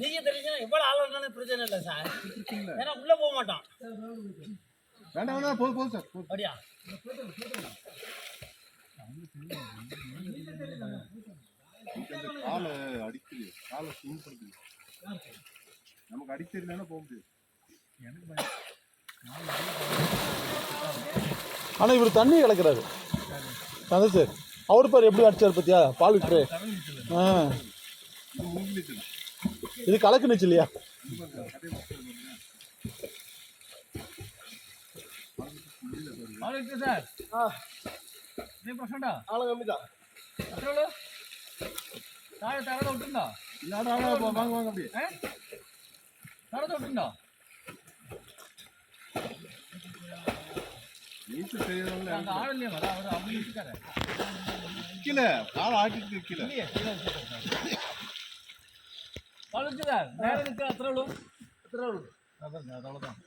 நீங்க தெரிஞ்சா இவ்வளவு ஆள் இருந்தாலும் பிரச்சனை இல்லை சார். ஏன்னா உள்ள போக மாட்டோம். வேண்டாம் வேண்டாம் போதும் சார். அப்படியா? காலை அடிக்குது, காலை சூழ்படுது. நமக்கு அடிக்கிறதுனா போக முடியாது. ஆனா இவர் தண்ணி கலக்கிறாரு சார். அவர் பேர் எப்படி அடிச்சார் பத்தியா? பால் விட்டு இது கலக்குனுச்சு இல்லையா? கீழே கால் ஆட்டிட்டு கீழே அவ்வளவுதான்.